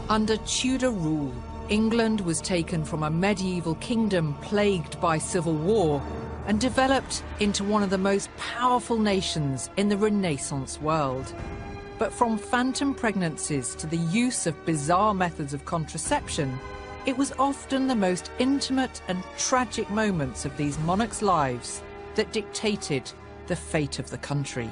Under Tudor rule, England was taken from a medieval kingdom plagued by civil war and developed into one of the most powerful nations in the Renaissance world. But from phantom pregnancies to the use of bizarre methods of contraception, it was often the most intimate and tragic moments of these monarchs' lives that dictated the fate of the country.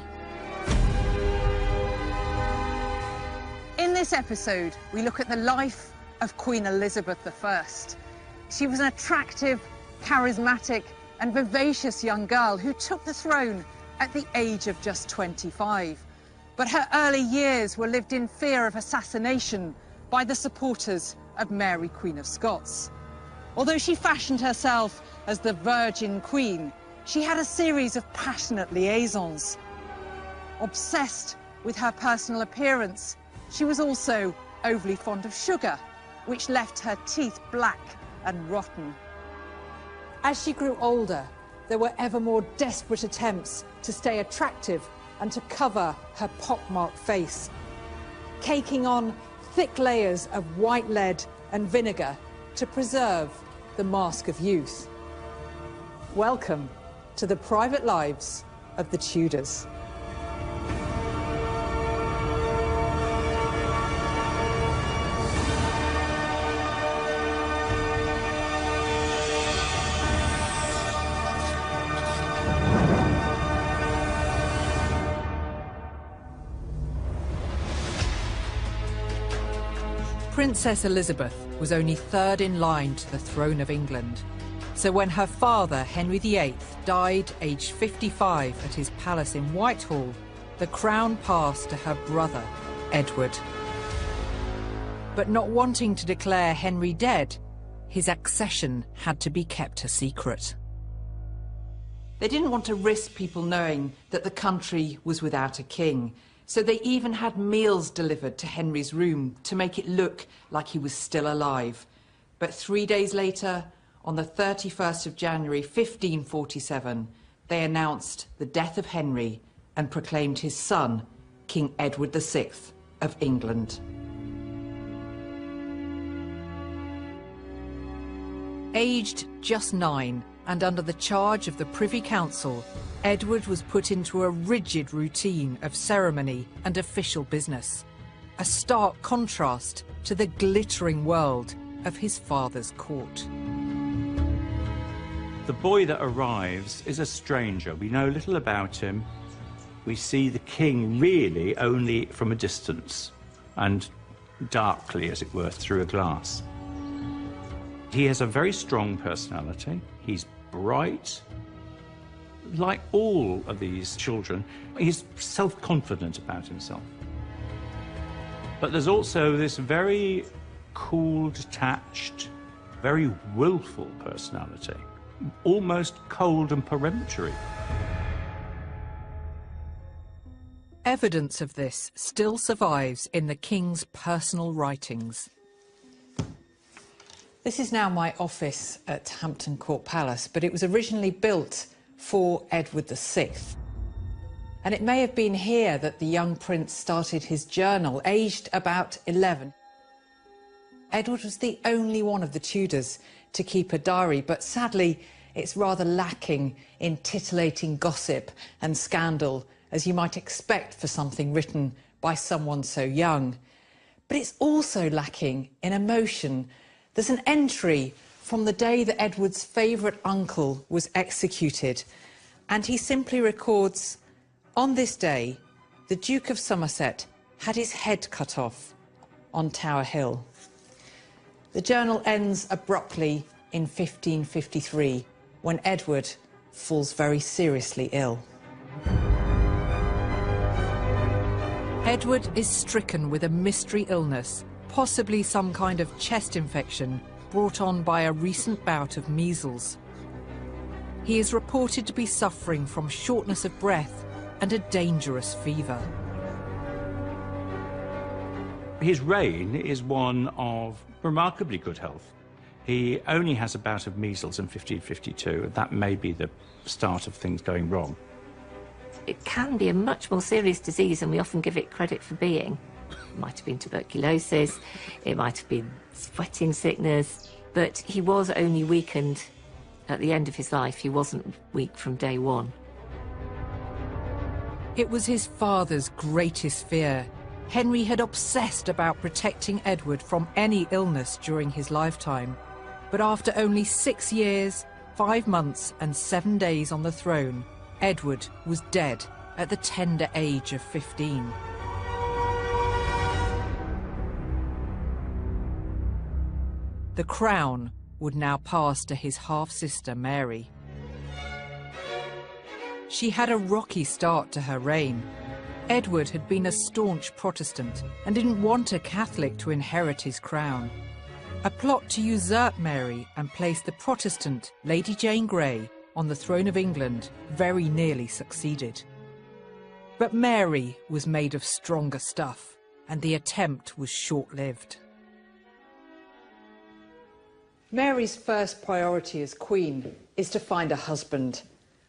In this episode, we look at the life of Queen Elizabeth I. She was an attractive, charismatic, and vivacious young girl who took the throne at the age of just 25. But her early years were lived in fear of assassination by the supporters of Mary, Queen of Scots. Although she fashioned herself as the Virgin Queen, she had a series of passionate liaisons. Obsessed with her personal appearance, she was also overly fond of sugar, which left her teeth black and rotten. As she grew older, there were ever more desperate attempts to stay attractive and to cover her pockmarked face, caking on thick layers of white lead and vinegar to preserve the mask of youth. Welcome to the private lives of the Tudors. Princess Elizabeth was only third in line to the throne of England. So when her father, Henry VIII, died aged 55 at his palace in Whitehall, the crown passed to her brother, Edward. But not wanting to declare Henry dead, his accession had to be kept a secret. They didn't want to risk people knowing that the country was without a king, so they even had meals delivered to Henry's room to make it look like he was still alive. But 3 days later, on the 31st of January 1547, they announced the death of Henry and proclaimed his son, King Edward VI of England. Aged just 9 and under the charge of the Privy Council, Edward was put into a rigid routine of ceremony and official business, a stark contrast to the glittering world of his father's court. The boy that arrives is a stranger. We know little about him. We see the king really only from a distance and darkly, as it were, through a glass. He has a very strong personality. He's bright. Like all of these children, he's self-confident about himself. But there's also this very cool, detached, very willful personality, almost cold and peremptory. Evidence of this still survives in the king's personal writings. This is now my office at Hampton Court Palace, but it was originally built for Edward VI. And it may have been here that the young prince started his journal, aged about 11. Edward was the only one of the Tudors to keep a diary, but sadly, it's rather lacking in titillating gossip and scandal, as you might expect for something written by someone so young. But it's also lacking in emotion. There's an entry from the day that Edward's favourite uncle was executed, and he simply records, "On this day, the Duke of Somerset had his head cut off on Tower Hill." The journal ends abruptly in 1553, when Edward falls very seriously ill. Edward is stricken with a mystery illness, possibly some kind of chest infection brought on by a recent bout of measles. He is reported to be suffering from shortness of breath and a dangerous fever. His reign is one of remarkably good health. He only has a bout of measles in 1552, and that may be the start of things going wrong. It can be a much more serious disease than we often give it credit for being. It might have been tuberculosis, it might have been sweating sickness, but he was only weakened at the end of his life. He wasn't weak from day one. It was his father's greatest fear. Henry had obsessed about protecting Edward from any illness during his lifetime. But after only 6 years, 5 months and 7 days on the throne, Edward was dead at the tender age of 15. The crown would now pass to his half-sister Mary. She had a rocky start to her reign. Edward had been a staunch Protestant and didn't want a Catholic to inherit his crown. A plot to usurp Mary and place the Protestant Lady Jane Grey on the throne of England very nearly succeeded. But Mary was made of stronger stuff, and the attempt was short-lived. Mary's first priority as Queen is to find a husband,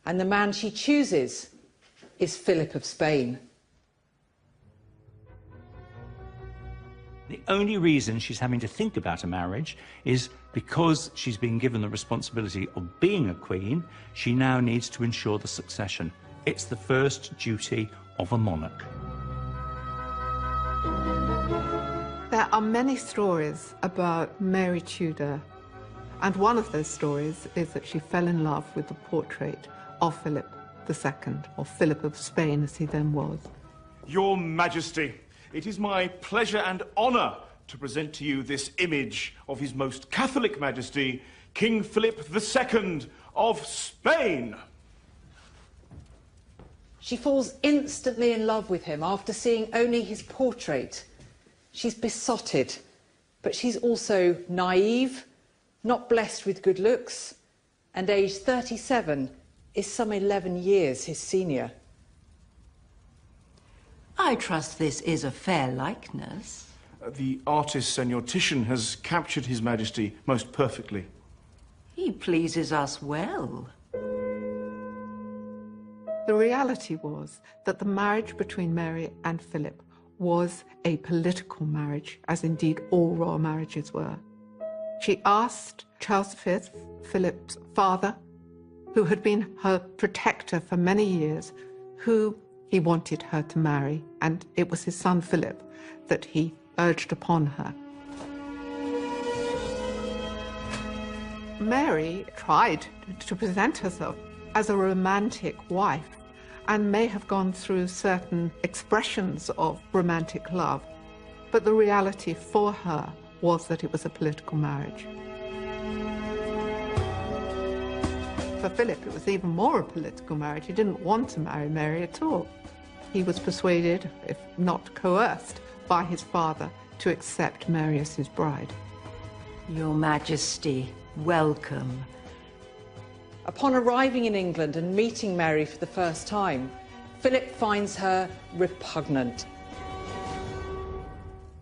and the man she chooses is Philip of Spain. The only reason she's having to think about a marriage is because she's been given the responsibility of being a queen. She now needs to ensure the succession. It's the first duty of a monarch. There are many stories about Mary Tudor, and one of those stories is that she fell in love with the portrait of Philip II, or Philip of Spain as he then was. Your Majesty, it is my pleasure and honour to present to you this image of His Most Catholic Majesty, King Philip II of Spain. She falls instantly in love with him after seeing only his portrait. She's besotted, but she's also naive, not blessed with good looks, and aged 37 is some 11 years his senior. I trust this is a fair likeness. The artist, Senor-tician, has captured His Majesty most perfectly. He pleases us well. The reality was that the marriage between Mary and Philip was a political marriage, as indeed all royal marriages were. She asked Charles V, Philip's father, who had been her protector for many years, who he wanted her to marry, and it was his son Philip that he urged upon her. Mary tried to present herself as a romantic wife and may have gone through certain expressions of romantic love, but the reality for her was that it was a political marriage. For Philip, it was even more a political marriage. He didn't want to marry Mary at all. He was persuaded, if not coerced, by his father to accept Mary as his bride. Your Majesty, welcome. Upon arriving in England and meeting Mary for the first time, Philip finds her repugnant.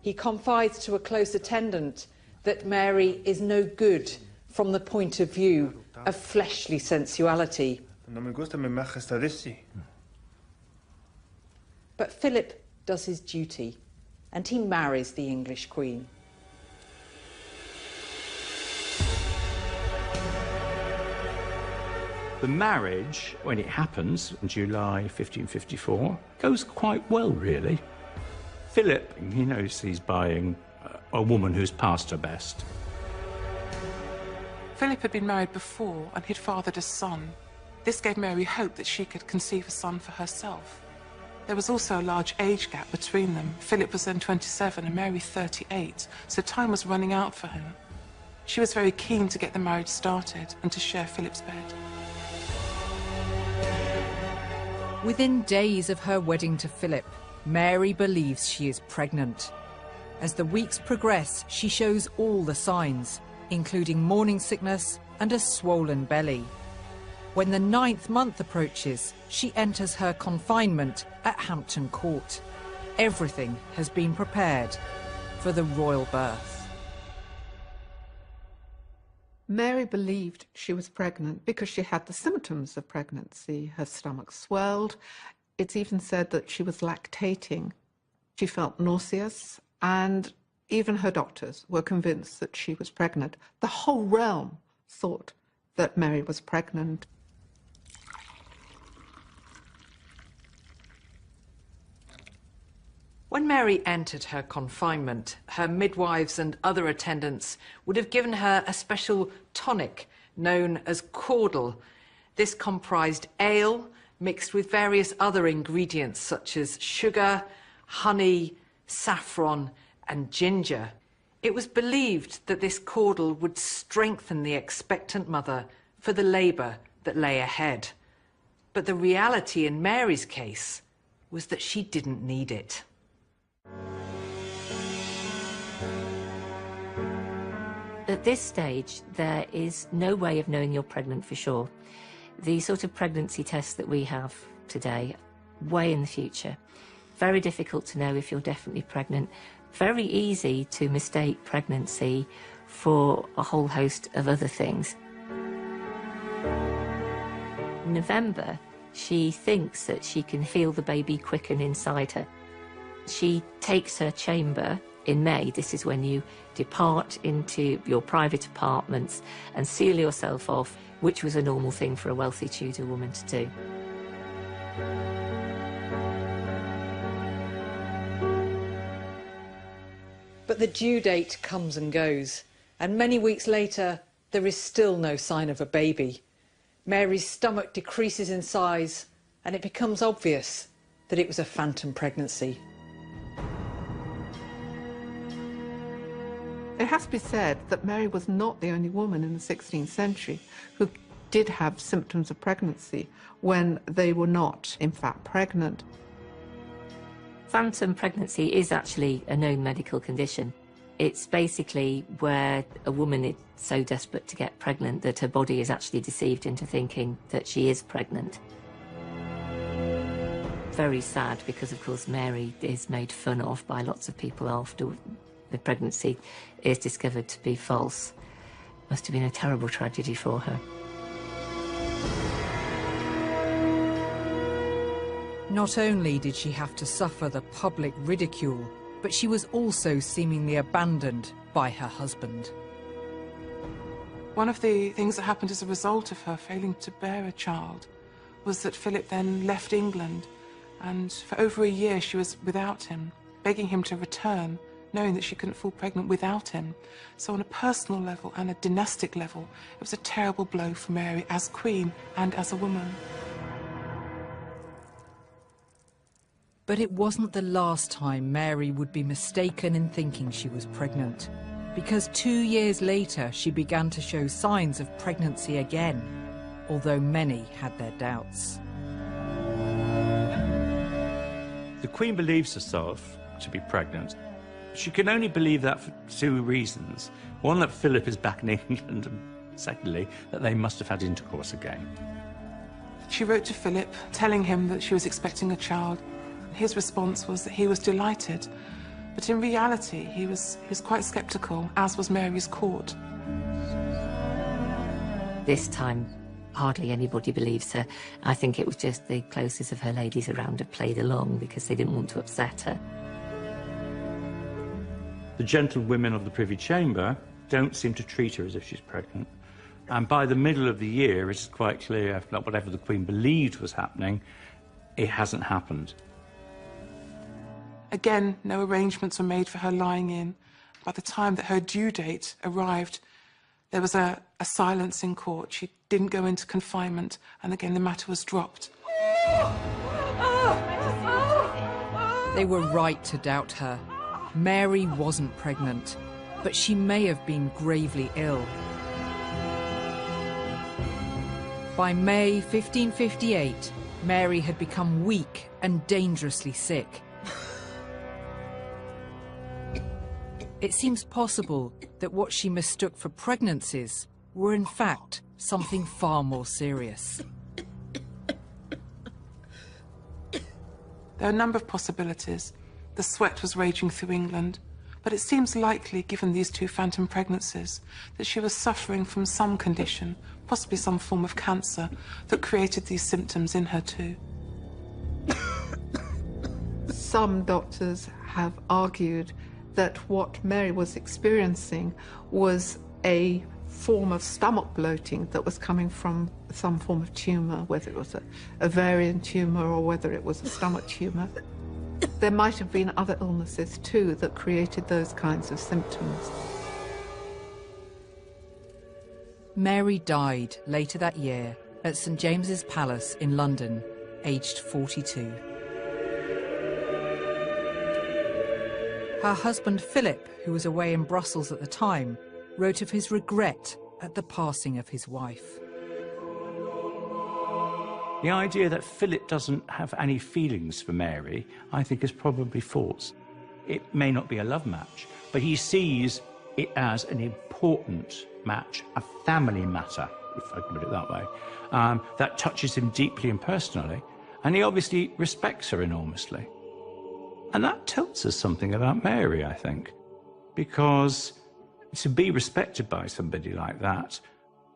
He confides to a close attendant that Mary is no good from the point of view of fleshly sensuality. But Philip does his duty, and he marries the English Queen. The marriage, when it happens in July 1554, goes quite well, really. Philip, he knows he's buying a woman who's past her best. Philip had been married before and he'd fathered a son. This gave Mary hope that she could conceive a son for herself. There was also a large age gap between them. Philip was then 27 and Mary 38, so time was running out for him. She was very keen to get the marriage started and to share Philip's bed. Within days of her wedding to Philip, Mary believes she is pregnant. As the weeks progress, she shows all the signs, including morning sickness and a swollen belly. When the 9th month approaches, she enters her confinement at Hampton Court. Everything has been prepared for the royal birth. Mary believed she was pregnant because she had the symptoms of pregnancy. Her stomach swelled. It's even said that she was lactating. She felt nauseous, and even her doctors were convinced that she was pregnant. The whole realm thought that Mary was pregnant. When Mary entered her confinement, her midwives and other attendants would have given her a special tonic known as caudle. This comprised ale mixed with various other ingredients such as sugar, honey, saffron and ginger. It was believed that this caudle would strengthen the expectant mother for the labour that lay ahead. But the reality in Mary's case was that she didn't need it. At this stage, there is no way of knowing you're pregnant for sure. The sort of pregnancy tests that we have today, way in the future. Very difficult to know if you're definitely pregnant. Very easy to mistake pregnancy for a whole host of other things. In November, she thinks that she can feel the baby quicken inside her. She takes her chamber in May. This is when you depart into your private apartments and seal yourself off, which was a normal thing for a wealthy Tudor woman to do. But the due date comes and goes, and many weeks later, there is still no sign of a baby. Mary's stomach decreases in size, and it becomes obvious that it was a phantom pregnancy. It has to be said that Mary was not the only woman in the 16th century who did have symptoms of pregnancy when they were not, in fact, pregnant. Phantom pregnancy is actually a known medical condition. It's basically where a woman is so desperate to get pregnant that her body is actually deceived into thinking that she is pregnant. Very sad because, of course, Mary is made fun of by lots of people after the pregnancy is discovered to be false. Must have been a terrible tragedy for her. Not only did she have to suffer the public ridicule, but she was also seemingly abandoned by her husband. One of the things that happened as a result of her failing to bear a child was that Philip then left England, and for over a year she was without him, begging him to return, knowing that she couldn't fall pregnant without him. So on a personal level and a dynastic level, it was a terrible blow for Mary as queen and as a woman. But it wasn't the last time Mary would be mistaken in thinking she was pregnant, because 2 years later she began to show signs of pregnancy again, although many had their doubts. The Queen believes herself to be pregnant. She can only believe that for two reasons. One, that Philip is back in England, and secondly, that they must have had intercourse again. She wrote to Philip, telling him that she was expecting a child. His response was that he was delighted, but in reality he was quite sceptical, as was Mary's court. This time, hardly anybody believes her. I think it was just the closest of her ladies around had played along because they didn't want to upset her. The gentlewomen of the Privy Chamber don't seem to treat her as if she's pregnant. And by the middle of the year, it's quite clear that whatever the Queen believed was happening, it hasn't happened. Again, no arrangements were made for her lying in. By the time that her due date arrived, there was a silence in court. She didn't go into confinement, and again the matter was dropped. They were right to doubt her. Mary wasn't pregnant, but she may have been gravely ill. By May 1558, Mary had become weak and dangerously sick. It seems possible that what she mistook for pregnancies were in fact something far more serious. There are a number of possibilities. The sweat was raging through England, but it seems likely, given these two phantom pregnancies, that she was suffering from some condition, possibly some form of cancer, that created these symptoms in her too. Some doctors have argued that what Mary was experiencing was a form of stomach bloating that was coming from some form of tumour, whether it was a ovarian tumour or whether it was a stomach tumour. There might have been other illnesses too that created those kinds of symptoms. Mary died later that year at St James's Palace in London, aged 42. Her husband Philip, who was away in Brussels at the time, wrote of his regret at the passing of his wife. The idea that Philip doesn't have any feelings for Mary, I think, is probably false. It may not be a love match, but he sees it as an important match, a family matter, if I can put it that way, that touches him deeply and personally, and he obviously respects her enormously. And that tells us something about Mary, I think, because to be respected by somebody like that,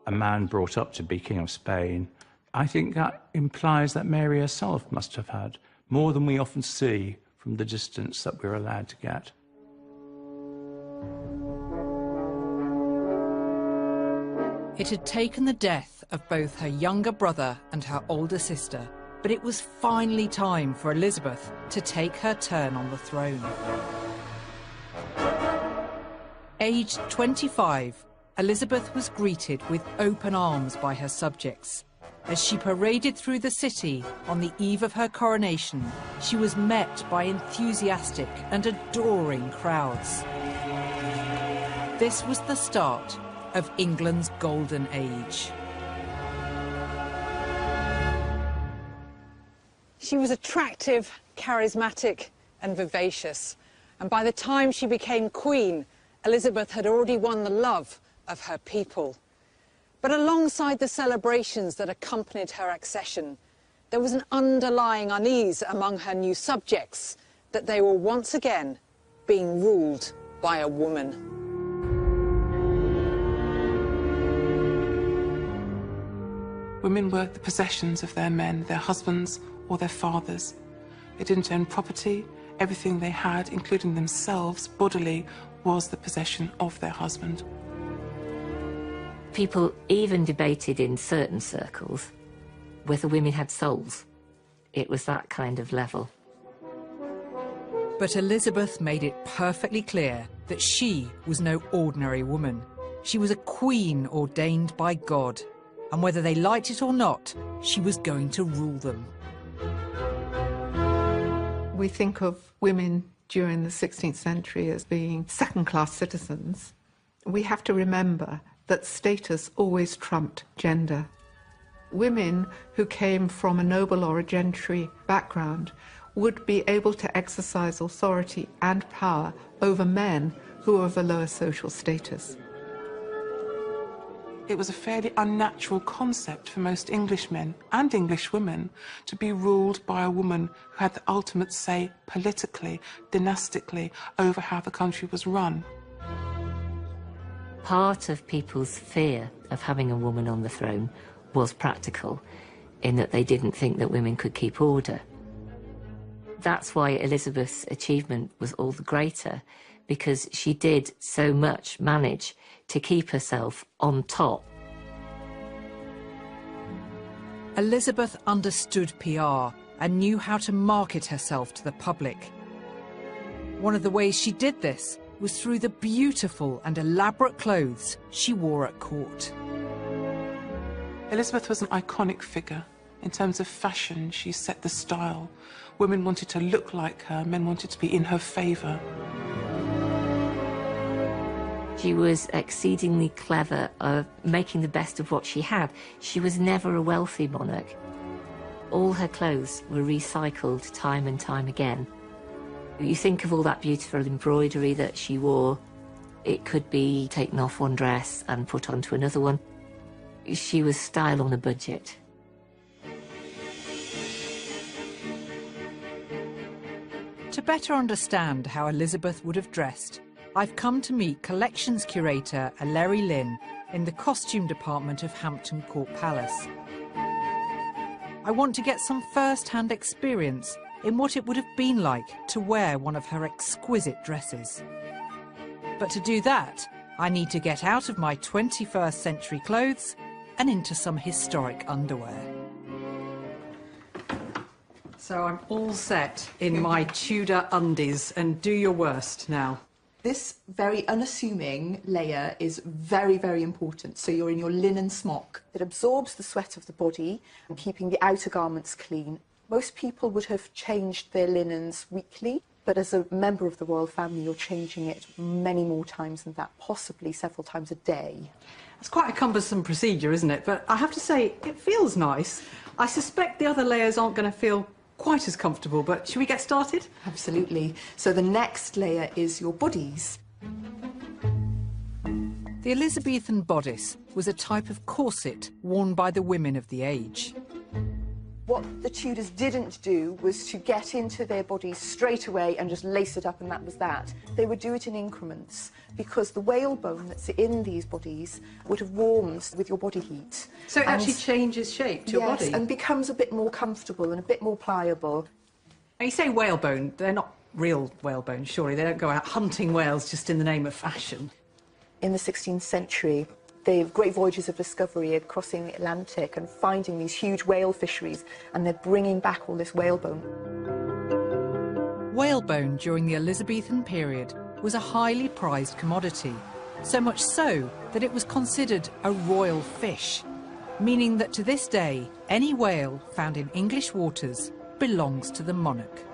a man brought up to be King of Spain, I think that implies that Mary herself must have had more than we often see from the distance that we're allowed to get. It had taken the death of both her younger brother and her older sister, but it was finally time for Elizabeth to take her turn on the throne. Aged 25, Elizabeth was greeted with open arms by her subjects. As she paraded through the city on the eve of her coronation, she was met by enthusiastic and adoring crowds. This was the start of England's golden age. She was attractive, charismatic, and vivacious. And by the time she became queen, Elizabeth had already won the love of her people. But alongside the celebrations that accompanied her accession, there was an underlying unease among her new subjects that they were once again being ruled by a woman. Women were the possessions of their men, their husbands or their fathers. They didn't own property. Everything they had, including themselves bodily, was the possession of their husband. People even debated in certain circles whether women had souls. It was that kind of level. But Elizabeth made it perfectly clear that she was no ordinary woman. She was a queen ordained by God, and whether they liked it or not, she was going to rule them. We think of women during the 16th century as being second-class citizens. We have to remember that status always trumped gender. Women who came from a noble or a gentry background would be able to exercise authority and power over men who were of a lower social status. It was a fairly unnatural concept for most Englishmen and English women to be ruled by a woman who had the ultimate say politically, dynastically, over how the country was run. Part of people's fear of having a woman on the throne was practical, in that they didn't think that women could keep order. That's why Elizabeth's achievement was all the greater, because she did so much manage to keep herself on top. Elizabeth understood PR and knew how to market herself to the public. One of the ways she did this was through the beautiful and elaborate clothes she wore at court. Elizabeth was an iconic figure. In terms of fashion, she set the style. Women wanted to look like her, men wanted to be in her favour. She was exceedingly clever of making the best of what she had. She was never a wealthy monarch. All her clothes were recycled time and time again. You think of all that beautiful embroidery that she wore. It could be taken off one dress and put onto another one. She was style on a budget. To better understand how Elizabeth would have dressed, I've come to meet collections curator Larry Lynn in the costume department of Hampton Court Palace. I want to get some first-hand experience in what it would have been like to wear one of her exquisite dresses. But to do that, I need to get out of my 21st century clothes and into some historic underwear. So I'm all set in my Tudor undies, and do your worst now. This very unassuming layer is very, very important. So you're in your linen smock that absorbs the sweat of the body, and keeping the outer garments clean. Most people would have changed their linens weekly, but as a member of the royal family, you're changing it many more times than that, possibly several times a day. It's quite a cumbersome procedure, isn't it? But I have to say, it feels nice. I suspect the other layers aren't going to feel quite as comfortable, but should we get started? Absolutely. So the next layer is your bodies. The Elizabethan bodice was a type of corset worn by the women of the age. What the Tudors didn't do was to get into their bodies straight away and just lace it up, and that was that. They would do it in increments, because the whalebone that's in these bodies would have warmed with your body heat. So it actually changes shape to your body? Yes, and becomes a bit more comfortable and a bit more pliable. Now, you say whalebone, they're not real whalebone, surely? They don't go out hunting whales just in the name of fashion. In the 16th century, the great voyages of discovery are crossing the Atlantic and finding these huge whale fisheries, and they're bringing back all this whalebone. Whalebone during the Elizabethan period was a highly prized commodity, so much so that it was considered a royal fish, meaning that to this day, any whale found in English waters belongs to the monarch.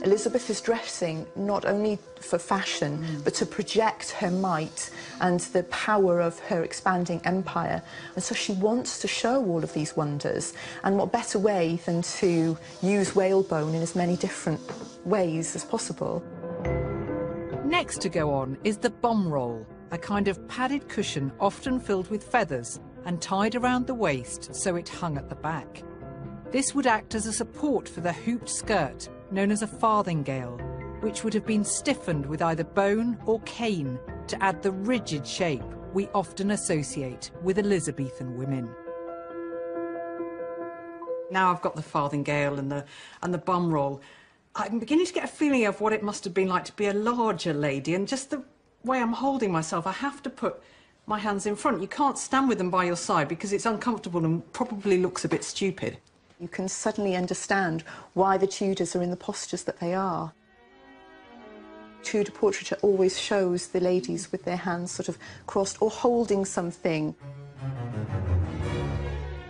Elizabeth is dressing not only for fashion, but to project her might and the power of her expanding empire. And so she wants to show all of these wonders. And what better way than to use whalebone in as many different ways as possible. Next to go on is the bomb roll, a kind of padded cushion often filled with feathers and tied around the waist so it hung at the back. This would act as a support for the hooped skirt, known as a farthingale, which would have been stiffened with either bone or cane to add the rigid shape we often associate with Elizabethan women. Now I've got the farthingale and the bum roll, I'm beginning to get a feeling of what it must have been like to be a larger lady, and just the way I'm holding myself, I have to put my hands in front. You can't stand with them by your side because it's uncomfortable and probably looks a bit stupid. You can suddenly understand why the Tudors are in the postures that they are. Tudor portraiture always shows the ladies with their hands sort of crossed or holding something.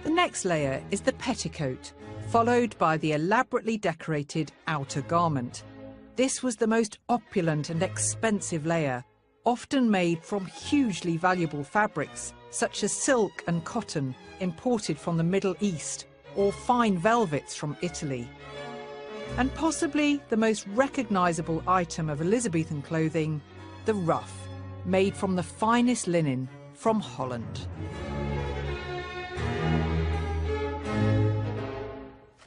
The next layer is the petticoat, followed by the elaborately decorated outer garment. This was the most opulent and expensive layer, often made from hugely valuable fabrics, such as silk and cotton imported from the Middle East, or fine velvets from Italy. And possibly the most recognisable item of Elizabethan clothing, the ruff, made from the finest linen from Holland.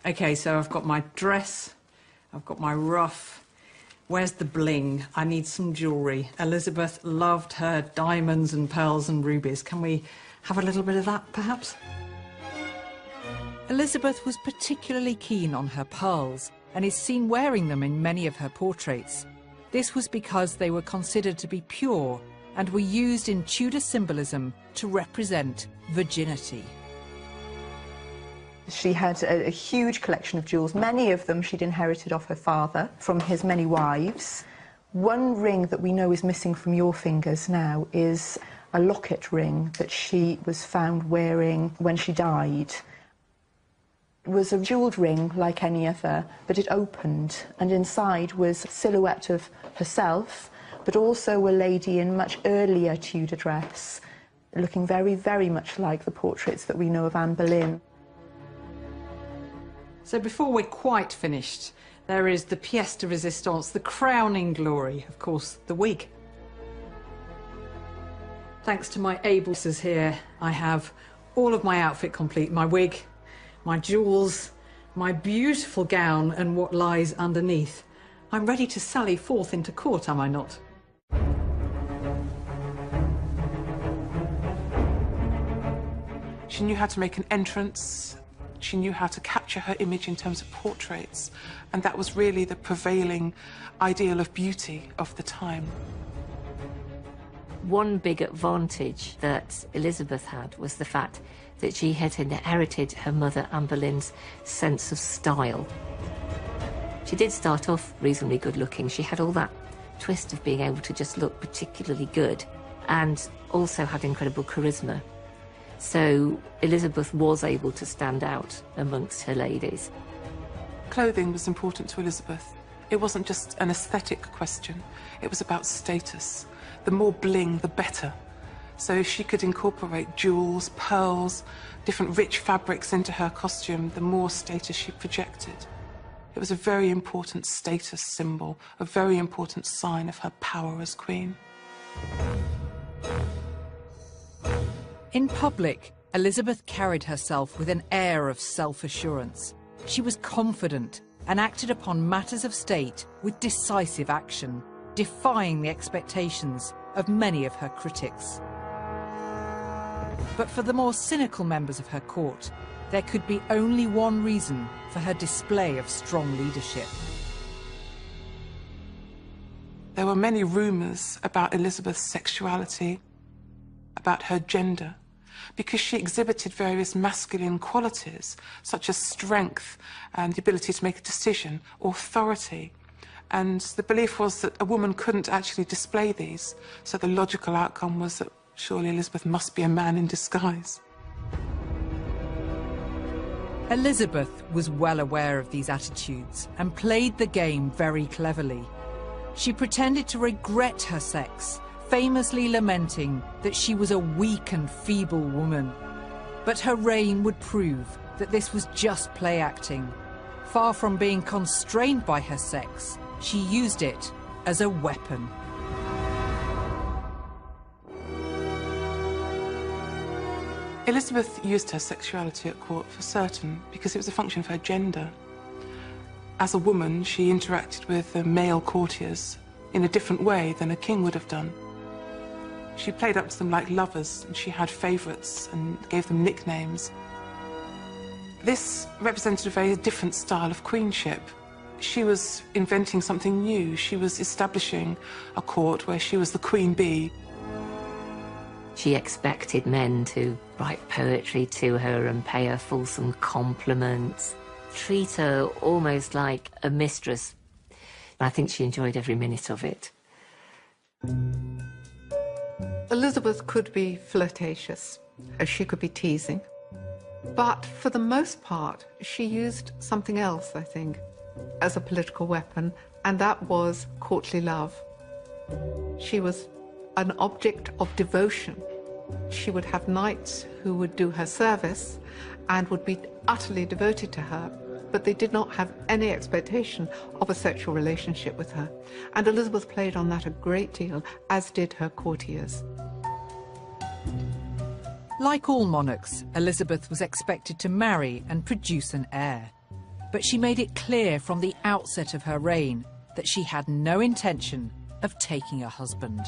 OK, so I've got my dress, I've got my ruff. Where's the bling? I need some jewellery. Elizabeth loved her diamonds and pearls and rubies. Can we have a little bit of that, perhaps? Elizabeth was particularly keen on her pearls and is seen wearing them in many of her portraits. This was because they were considered to be pure and were used in Tudor symbolism to represent virginity. She had a huge collection of jewels. Many of them she'd inherited off her father from his many wives. One ring that we know is missing from your fingers now is a locket ring that she was found wearing when she died. It was a jewelled ring like any other, but it opened, and inside was a silhouette of herself, but also a lady in much earlier Tudor dress, looking very, very much like the portraits that we know of Anne Boleyn. So before we're quite finished, there is the pièce de résistance, the crowning glory, of course, the wig. Thanks to my able sisters here, I have all of my outfit complete, my wig, my jewels, my beautiful gown and what lies underneath. I'm ready to sally forth into court, am I not? She knew how to make an entrance, She knew how to capture her image in terms of portraits, and that was really the prevailing ideal of beauty of the time. One big advantage that Elizabeth had was the fact that she had inherited her mother Anne Boleyn's sense of style. She did start off reasonably good-looking. She had all that twist of being able to just look particularly good, and also had incredible charisma. So Elizabeth was able to stand out amongst her ladies. Clothing was important to Elizabeth. It wasn't just an aesthetic question, it was about status. The more bling, the better. So if she could incorporate jewels, pearls, different rich fabrics into her costume, the more status she projected. It was a very important status symbol, a very important sign of her power as queen. In public, Elizabeth carried herself with an air of self-assurance. She was confident and acted upon matters of state with decisive action, defying the expectations of many of her critics. But for the more cynical members of her court, there could be only one reason for her display of strong leadership. There were many rumours about Elizabeth's sexuality, about her gender, because she exhibited various masculine qualities, such as strength and the ability to make a decision, authority. And the belief was that a woman couldn't actually display these, so the logical outcome was that surely Elizabeth must be a man in disguise. Elizabeth was well aware of these attitudes and played the game very cleverly. She pretended to regret her sex, famously lamenting that she was a weak and feeble woman. But her reign would prove that this was just play acting. Far from being constrained by her sex, she used it as a weapon. Elizabeth used her sexuality at court for certain because it was a function of her gender. As a woman, she interacted with the male courtiers in a different way than a king would have done. She played up to them like lovers, and she had favourites and gave them nicknames. This represented a very different style of queenship. She was inventing something new. She was establishing a court where she was the queen bee. She expected men to write poetry to her and pay her fulsome compliments, treat her almost like a mistress. I think she enjoyed every minute of it. Elizabeth could be flirtatious, she could be teasing, but for the most part, she used something else, I think, as a political weapon, and that was courtly love. She was an object of devotion. She would have knights who would do her service and would be utterly devoted to her, but they did not have any expectation of a sexual relationship with her. And Elizabeth played on that a great deal, as did her courtiers. Like all monarchs, Elizabeth was expected to marry and produce an heir. But she made it clear from the outset of her reign that she had no intention of taking a husband.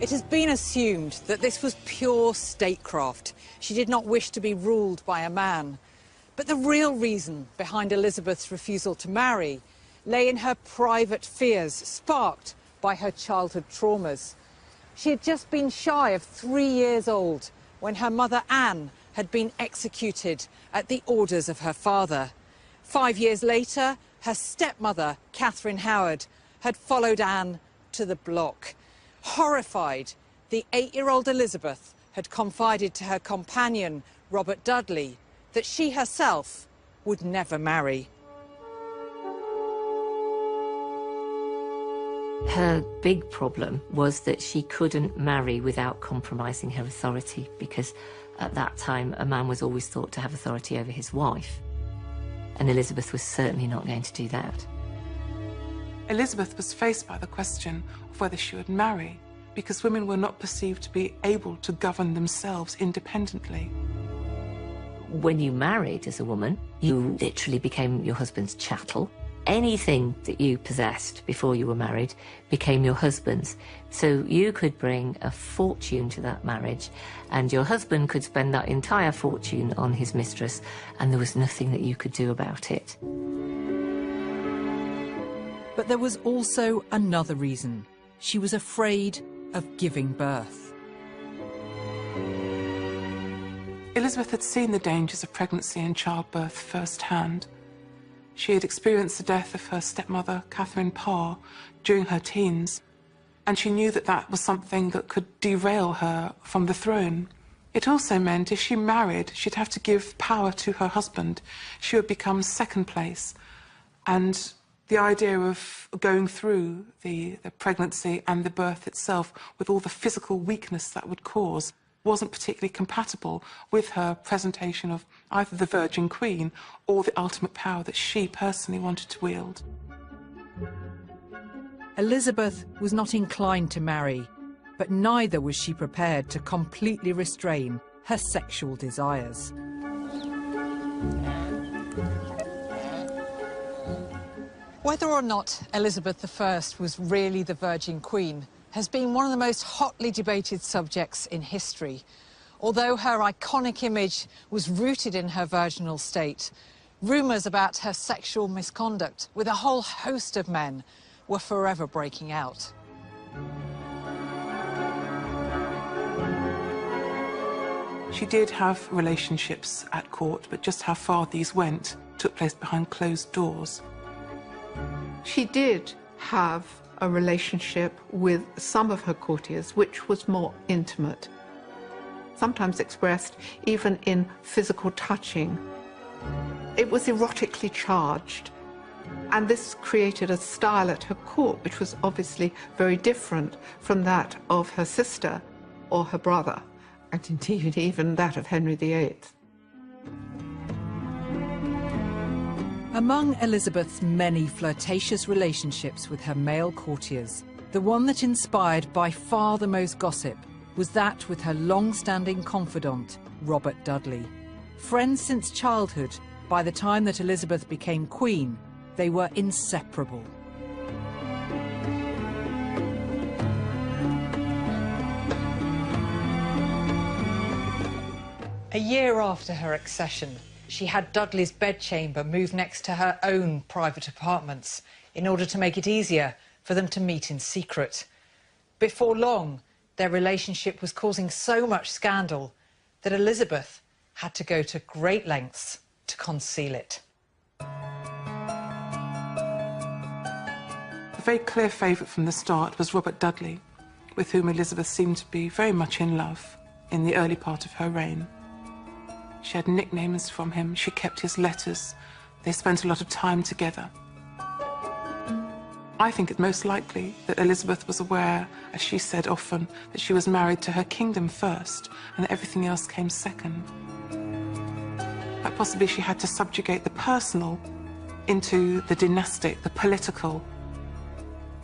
It has been assumed that this was pure statecraft. She did not wish to be ruled by a man. But the real reason behind Elizabeth's refusal to marry lay in her private fears, sparked by her childhood traumas. She had just been shy of 3 years old when her mother Anne had been executed at the orders of her father. 5 years later, her stepmother, Catherine Howard, had followed Anne to the block. Horrified, the 8-year-old Elizabeth had confided to her companion, Robert Dudley, that she herself would never marry. Her big problem was that she couldn't marry without compromising her authority, because at that time a man was always thought to have authority over his wife, and Elizabeth was certainly not going to do that. Elizabeth was faced by the question of whether she would marry, because women were not perceived to be able to govern themselves independently. When you married as a woman, you literally became your husband's chattel. anything that you possessed before you were married became your husband's. So you could bring a fortune to that marriage, and your husband could spend that entire fortune on his mistress, and there was nothing that you could do about it. But there was also another reason. She was afraid of giving birth. Elizabeth had seen the dangers of pregnancy and childbirth firsthand. She had experienced the death of her stepmother, Catherine Parr, during her teens, and she knew that that was something that could derail her from the throne. It also meant if she married, she'd have to give power to her husband. She would become second place, and the idea of going through the pregnancy and the birth itself with all the physical weakness that would cause wasn't particularly compatible with her presentation of either the Virgin Queen or the ultimate power that she personally wanted to wield. Elizabeth was not inclined to marry, but neither was she prepared to completely restrain her sexual desires. Whether or not Elizabeth I was really the Virgin Queen has been one of the most hotly debated subjects in history. Although her iconic image was rooted in her virginal state, rumours about her sexual misconduct with a whole host of men were forever breaking out. She did have relationships at court, but just how far these went took place behind closed doors. She did have a relationship with some of her courtiers, which was more intimate, sometimes expressed even in physical touching. It was erotically charged, and this created a style at her court which was obviously very different from that of her sister or her brother, and indeed even that of Henry VIII. Among Elizabeth's many flirtatious relationships with her male courtiers, the one that inspired by far the most gossip was that with her long-standing confidant, Robert Dudley. Friends since childhood, by the time that Elizabeth became queen, they were inseparable. A year after her accession, she had Dudley's bedchamber moved next to her own private apartments in order to make it easier for them to meet in secret. Before long, their relationship was causing so much scandal that Elizabeth had to go to great lengths to conceal it. A very clear favourite from the start was Robert Dudley, with whom Elizabeth seemed to be very much in love in the early part of her reign. She had nicknames from him, she kept his letters, they spent a lot of time together. I think it's most likely that Elizabeth was aware, as she said often, that she was married to her kingdom first and that everything else came second. That possibly she had to subjugate the personal into the dynastic, the political,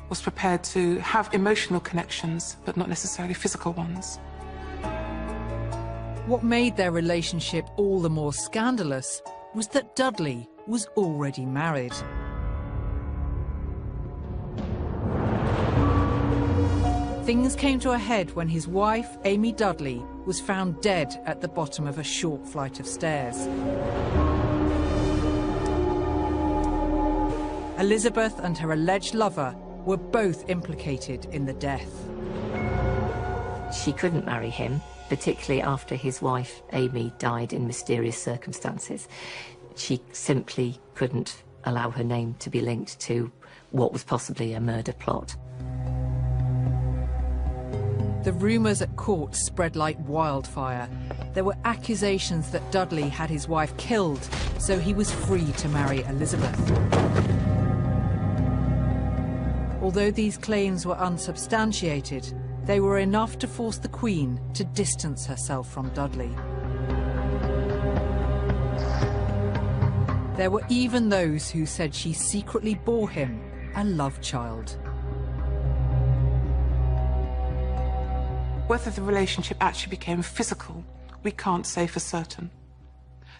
was prepared to have emotional connections, but not necessarily physical ones. What made their relationship all the more scandalous was that Dudley was already married. Things came to a head when his wife, Amy Dudley, was found dead at the bottom of a short flight of stairs. Elizabeth and her alleged lover were both implicated in the death. She couldn't marry him, particularly after his wife, Amy, died in mysterious circumstances. She simply couldn't allow her name to be linked to what was possibly a murder plot. The rumours at court spread like wildfire. There were accusations that Dudley had his wife killed, so he was free to marry Elizabeth. Although these claims were unsubstantiated, they were enough to force the Queen to distance herself from Dudley. There were even those who said she secretly bore him a love child. Whether the relationship actually became physical, we can't say for certain.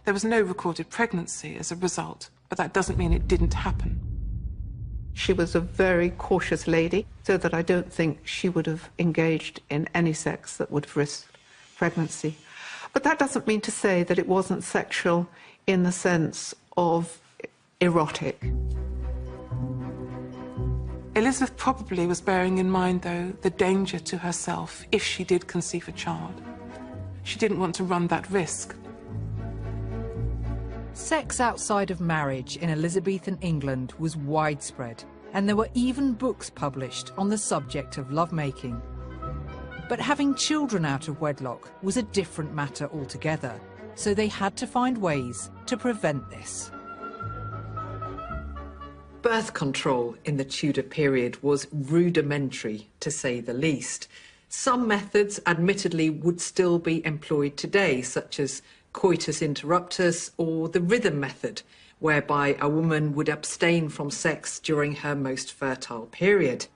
There was no recorded pregnancy as a result, but that doesn't mean it didn't happen. She was a very cautious lady, so that I don't think she would have engaged in any sex that would have risked pregnancy. But that doesn't mean to say that it wasn't sexual in the sense of erotic. Elizabeth probably was bearing in mind, though, the danger to herself if she did conceive a child. She didn't want to run that risk. Sex outside of marriage in Elizabethan England was widespread, and there were even books published on the subject of lovemaking. But having children out of wedlock was a different matter altogether, so they had to find ways to prevent this. Birth control in the Tudor period was rudimentary, to say the least. Some methods, admittedly, would still be employed today, such as coitus interruptus or the rhythm method, whereby a woman would abstain from sex during her most fertile period.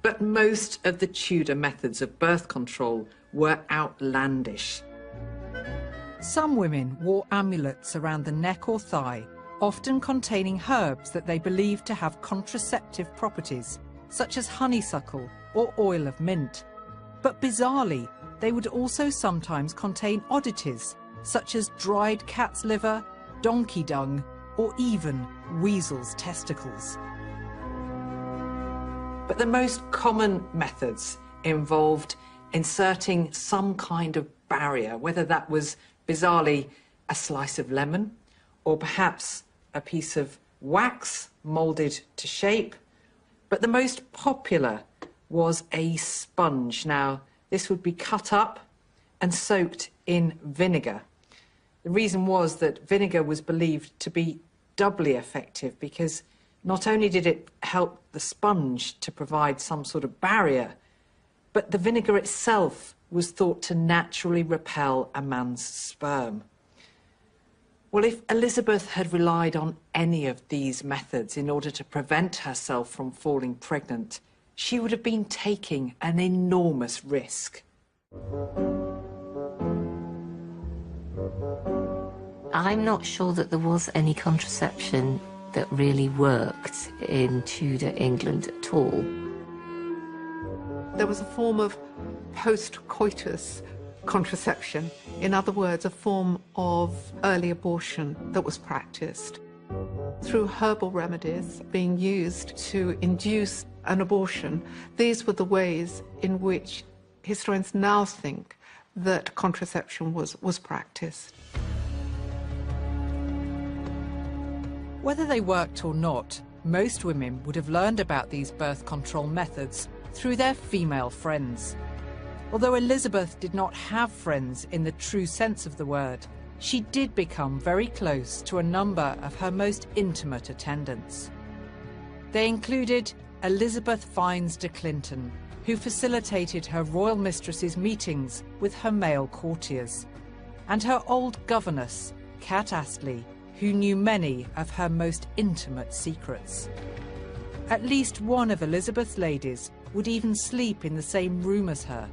But most of the Tudor methods of birth control were outlandish. Some women wore amulets around the neck or thigh, often containing herbs that they believed to have contraceptive properties, such as honeysuckle or oil of mint. But bizarrely, they would also sometimes contain oddities, such as dried cat's liver, donkey dung, or even weasel's testicles. But the most common methods involved inserting some kind of barrier, whether that was, bizarrely, a slice of lemon, or perhaps a piece of wax moulded to shape. But the most popular was a sponge. Now, this would be cut up and soaked in vinegar. The reason was that vinegar was believed to be doubly effective because not only did it help the sponge to provide some sort of barrier, but the vinegar itself was thought to naturally repel a man's sperm. Well, if Elizabeth had relied on any of these methods in order to prevent herself from falling pregnant, she would have been taking an enormous risk. I'm not sure that there was any contraception that really worked in Tudor England at all. There was a form of post-coitus contraception, in other words, a form of early abortion that was practiced through herbal remedies being used to induce an abortion. These were the ways in which historians now think that contraception was practiced. Whether they worked or not, most women would have learned about these birth control methods through their female friends. Although Elizabeth did not have friends in the true sense of the word, she did become very close to a number of her most intimate attendants. They included Elizabeth Fynes de Clinton, who facilitated her royal mistress's meetings with her male courtiers, and her old governess, Cat Astley, who knew many of her most intimate secrets. At least one of Elizabeth's ladies would even sleep in the same room as her.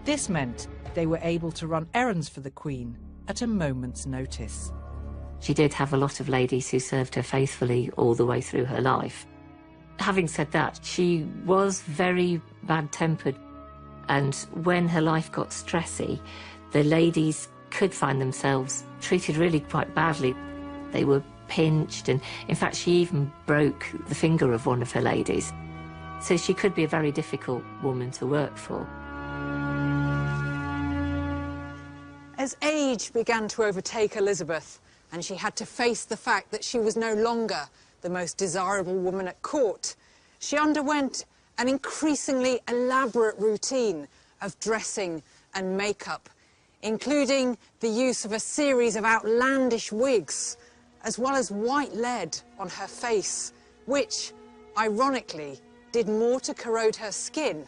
This meant they were able to run errands for the Queen at a moment's notice. She did have a lot of ladies who served her faithfully all the way through her life. Having said that, she was very bad-tempered, and when her life got stressy, the ladies could find themselves treated really quite badly. They were pinched, and in fact she even broke the finger of one of her ladies. So she could be a very difficult woman to work for. As age began to overtake Elizabeth, and she had to face the fact that she was no longer the most desirable woman at court, she underwent an increasingly elaborate routine of dressing and makeup, including the use of a series of outlandish wigs, as well as white lead on her face, which, ironically, did more to corrode her skin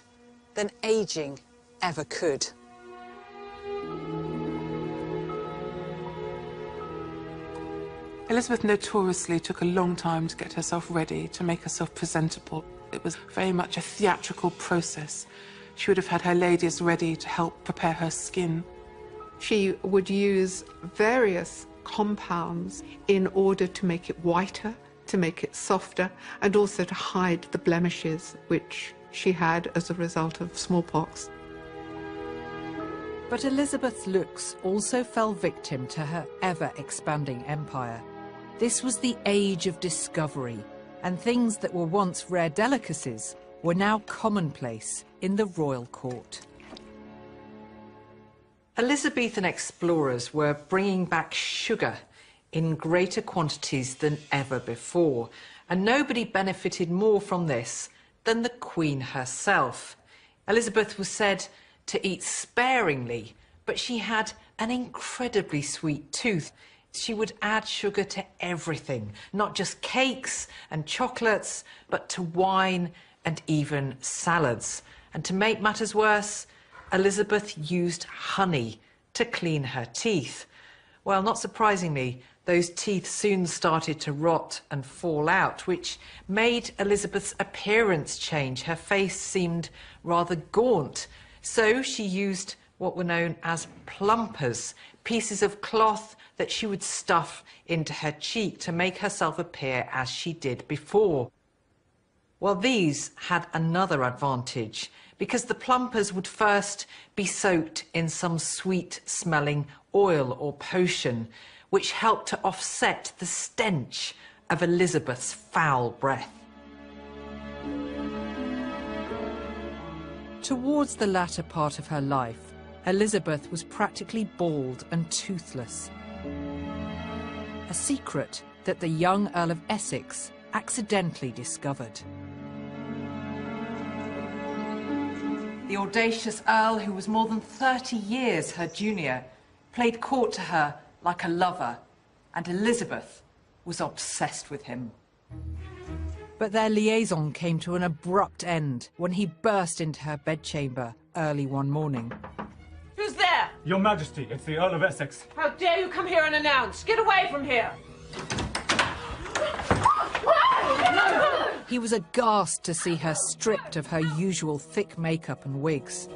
than ageing ever could. Elizabeth notoriously took a long time to get herself ready, to make herself presentable. It was very much a theatrical process. She would have had her ladies ready to help prepare her skin. She would use various compounds in order to make it whiter, to make it softer and also to hide the blemishes which she had as a result of smallpox. But Elizabeth's looks also fell victim to her ever-expanding empire. This was the age of discovery, and things that were once rare delicacies were now commonplace in the royal court. Elizabethan explorers were bringing back sugar in greater quantities than ever before, and nobody benefited more from this than the Queen herself. Elizabeth was said to eat sparingly, but she had an incredibly sweet tooth. She would add sugar to everything, not just cakes and chocolates, but to wine and even salads. And to make matters worse, Elizabeth used honey to clean her teeth. Well, not surprisingly, those teeth soon started to rot and fall out, which made Elizabeth's appearance change. Her face seemed rather gaunt. So she used what were known as plumpers, pieces of cloth that she would stuff into her cheek to make herself appear as she did before. Well, these had another advantage, because the plumpers would first be soaked in some sweet-smelling oil or potion, which helped to offset the stench of Elizabeth's foul breath. Towards the latter part of her life, Elizabeth was practically bald and toothless. A secret that the young Earl of Essex accidentally discovered. The audacious Earl, who was more than 30 years her junior, played court to her like a lover, and Elizabeth was obsessed with him. But their liaison came to an abrupt end when he burst into her bedchamber early one morning. Who's there? Your Majesty, it's the Earl of Essex. How dare you come here unannounced? Get away from here! He was aghast to see her stripped of her usual thick makeup and wigs.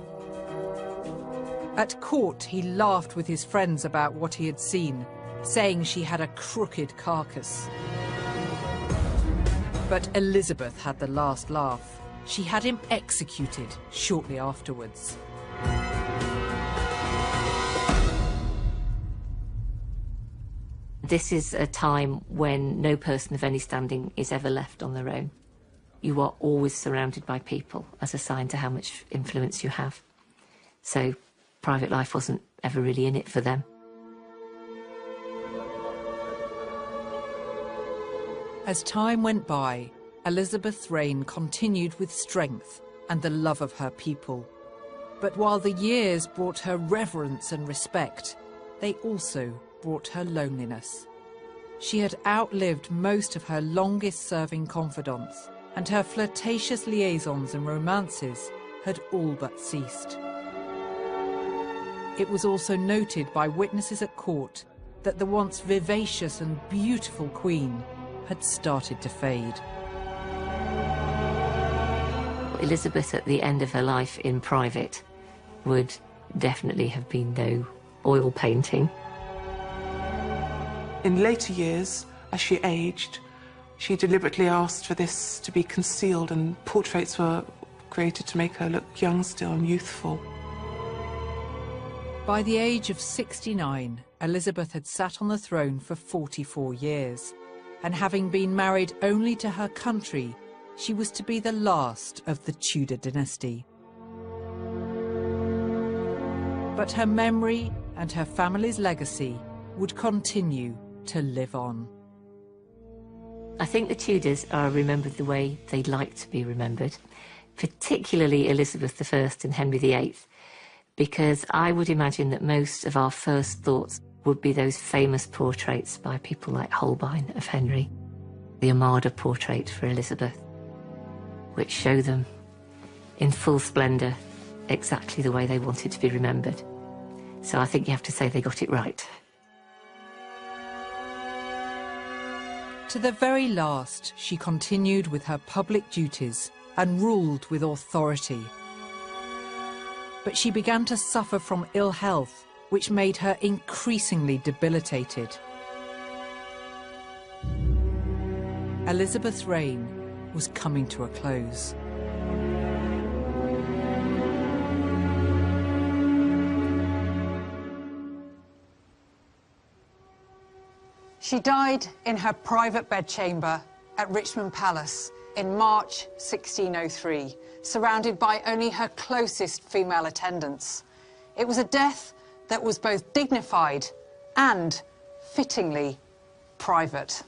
At court, he laughed with his friends about what he had seen, saying she had a crooked carcass. But Elizabeth had the last laugh. She had him executed shortly afterwards. This is a time when no person of any standing is ever left on their own. You are always surrounded by people as a sign to how much influence you have. So private life wasn't ever really in it for them. As time went by, Elizabeth's reign continued with strength and the love of her people. But while the years brought her reverence and respect, they also brought her loneliness. She had outlived most of her longest-serving confidants, and her flirtatious liaisons and romances had all but ceased. It was also noted by witnesses at court that the once vivacious and beautiful Queen had started to fade. Elizabeth, at the end of her life in private, would definitely have been no oil painting. In later years, as she aged, she deliberately asked for this to be concealed, and portraits were created to make her look young still and youthful. By the age of 69, Elizabeth had sat on the throne for 44 years, and having been married only to her country, she was to be the last of the Tudor dynasty. But her memory and her family's legacy would continue to live on. I think the Tudors are remembered the way they'd like to be remembered, particularly Elizabeth I and Henry VIII, because I would imagine that most of our first thoughts would be those famous portraits by people like Holbein of Henry, the Armada portrait for Elizabeth, which show them in full splendour exactly the way they wanted to be remembered. So I think you have to say they got it right. To the very last, she continued with her public duties and ruled with authority. But she began to suffer from ill health, which made her increasingly debilitated. Elizabeth's reign was coming to a close. She died in her private bedchamber at Richmond Palace in March 1603, surrounded by only her closest female attendants. It was a death that was both dignified and, fittingly, private.